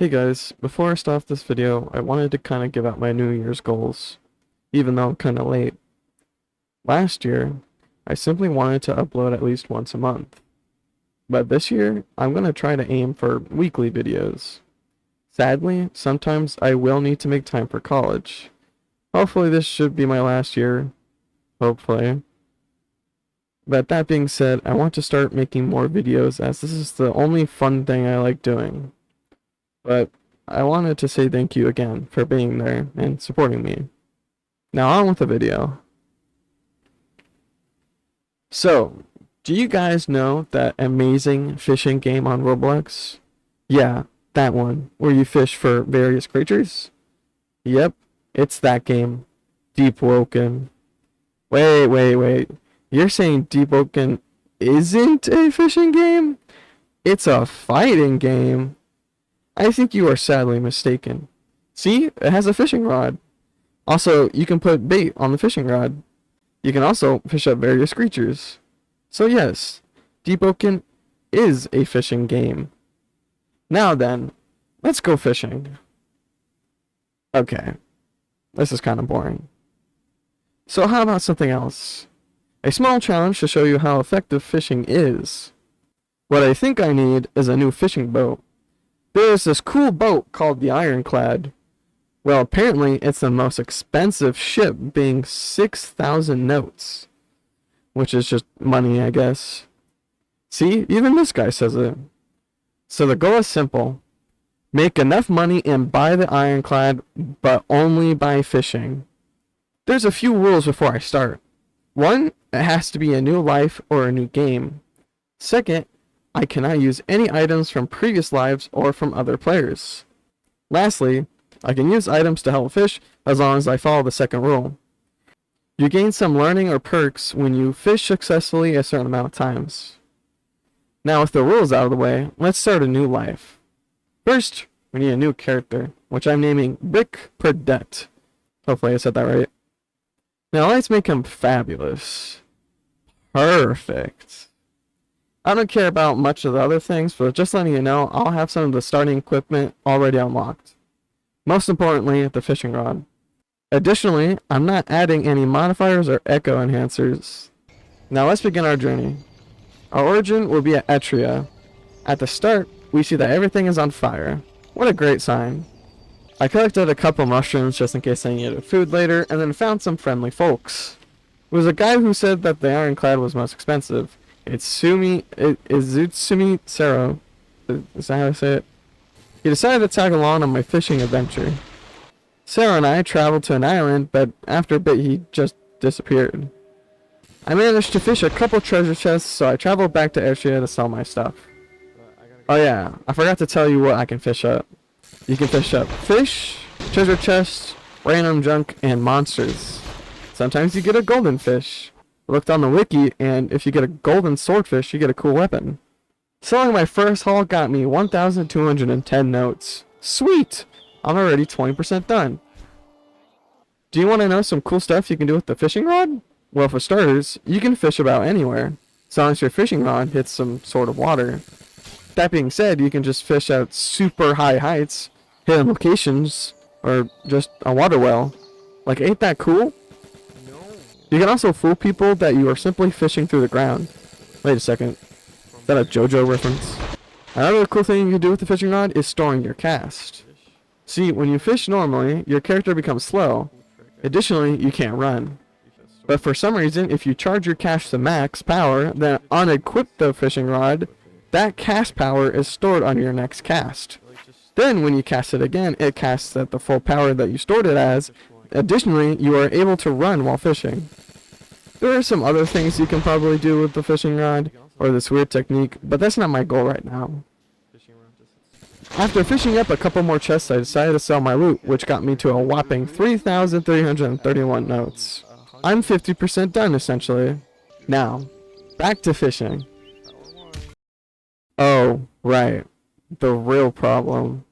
Hey guys, before I start off this video, I wanted to kind of give out my New Year's goals, even though I'm kind of late. Last year, I simply wanted to upload at least once a month. But this year, I'm going to try to aim for weekly videos. Sadly, sometimes I will need to make time for college. Hopefully this should be my last year. Hopefully. But that being said, I want to start making more videos as this is the only fun thing I like doing. But I wanted to say thank you again for being there and supporting me. Now on with the video. So, do you guys know that amazing fishing game on Roblox? Yeah, that one, where you fish for various creatures? Yep, it's that game. Deepwoken. Wait. You're saying Deepwoken isn't a fishing game? It's a fighting game. I think you are sadly mistaken. See, it has a fishing rod. Also, you can put bait on the fishing rod. You can also fish up various creatures. So yes, Deepwoken is a fishing game. Now then, let's go fishing. Okay, this is kind of boring. So how about something else? A small challenge to show you how effective fishing is. What I think I need is a new fishing boat. There's this cool boat called the Ironclad. Well, apparently it's the most expensive ship, being 6,000 notes. Which is just money, I guess. See, even this guy says it. So the goal is simple. Make enough money and buy the Ironclad, but only by fishing. There's a few rules before I start. 1, it has to be a new life or a new game. 2nd, I cannot use any items from previous lives or from other players. Lastly, I can use items to help fish as long as I follow the 2nd rule. You gain some learning or perks when you fish successfully a certain amount of times. Now with the rules out of the way, let's start a new life. First, we need a new character, which I'm naming Brick Perdette. Hopefully I said that right. Now let's make him fabulous. Perfect. I don't care about much of the other things, but just letting you know, I'll have some of the starting equipment already unlocked. Most importantly, the fishing rod. Additionally, I'm not adding any modifiers or echo enhancers. Now let's begin our journey. Our origin will be at Etria. At the start, we see that everything is on fire. What a great sign. I collected a couple mushrooms just in case I needed food later, and then found some friendly folks. It was a guy who said that the Ironclad was most expensive. Izutsumi Sero. Is that how I say it? He decided to tag along on my fishing adventure. Sarah and I traveled to an island, but after a bit he just disappeared. I managed to fish a couple treasure chests, so I traveled back to Ayrshire to sell my stuff. Oh yeah, I forgot to tell you what I can fish up. You can fish up fish, treasure chests, random junk, and monsters. Sometimes you get a golden fish. I looked on the wiki, and if you get a golden swordfish, you get a cool weapon. Selling my first haul got me 1,210 notes. Sweet! I'm already 20% done. Do you want to know some cool stuff you can do with the fishing rod? Well, for starters, you can fish about anywhere, as long as your fishing rod hits some sort of water. That being said, you can just fish at super high heights, hidden locations, or just a water well. Like, ain't that cool? You can also fool people that you are simply fishing through the ground. Wait a second. Is that a JoJo reference? Another cool thing you can do with the fishing rod is storing your cast. See, when you fish normally, your character becomes slow. Additionally, you can't run. But for some reason, if you charge your cast to max power, then unequip the fishing rod, that cast power is stored on your next cast. Then when you cast it again, it casts at the full power that you stored it as. Additionally, you are able to run while fishing. There are some other things you can probably do with the fishing rod, or this weird technique, but that's not my goal right now. After fishing up a couple more chests, I decided to sell my loot, which got me to a whopping 3,331 notes. I'm 50% done, essentially. Now, back to fishing. Oh, right. The real problem.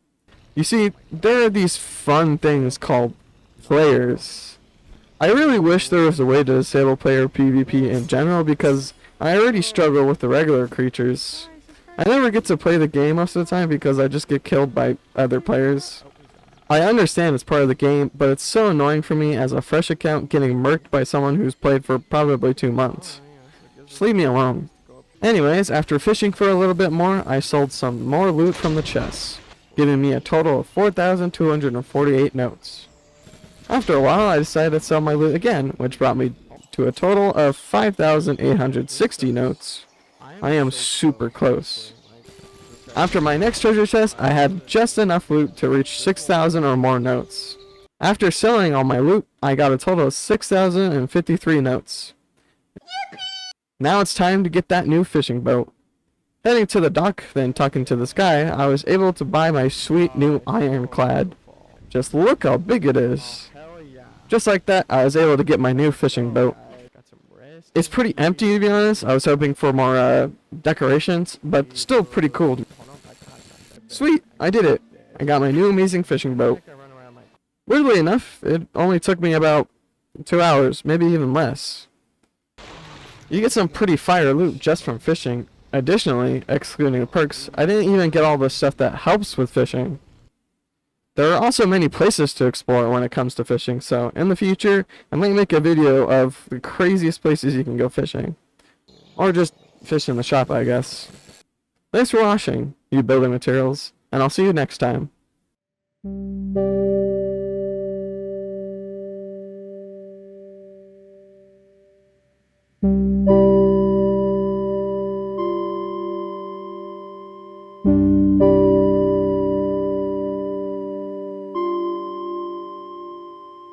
You see, there are these fun things called players. I really wish there was a way to disable player PvP in general because I already struggle with the regular creatures. I never get to play the game most of the time because I just get killed by other players. I understand it's part of the game, but it's so annoying for me as a fresh account getting murked by someone who's played for probably 2 months. Just leave me alone. Anyways, after fishing for a little bit more, I sold some more loot from the chests, giving me a total of 4,248 notes. After a while, I decided to sell my loot again, which brought me to a total of 5,860 notes. I am super close. After my next treasure chest, I had just enough loot to reach 6,000 or more notes. After selling all my loot, I got a total of 6,053 notes. Now it's time to get that new fishing boat. Heading to the dock, then talking to this guy, I was able to buy my sweet new Ironclad. Just look how big it is. Just like that, I was able to get my new fishing boat. It's pretty empty, to be honest. I was hoping for more decorations, but still pretty cool. Sweet, I did it. I got my new amazing fishing boat. Weirdly enough, it only took me about 2 hours, maybe even less. You get some pretty fire loot just from fishing. Additionally, excluding the perks, I didn't even get all the stuff that helps with fishing. There are also many places to explore when it comes to fishing, so in the future, I might make a video of the craziest places you can go fishing. Or just fish in the shop, I guess. Thanks for watching, you building materials, and I'll see you next time.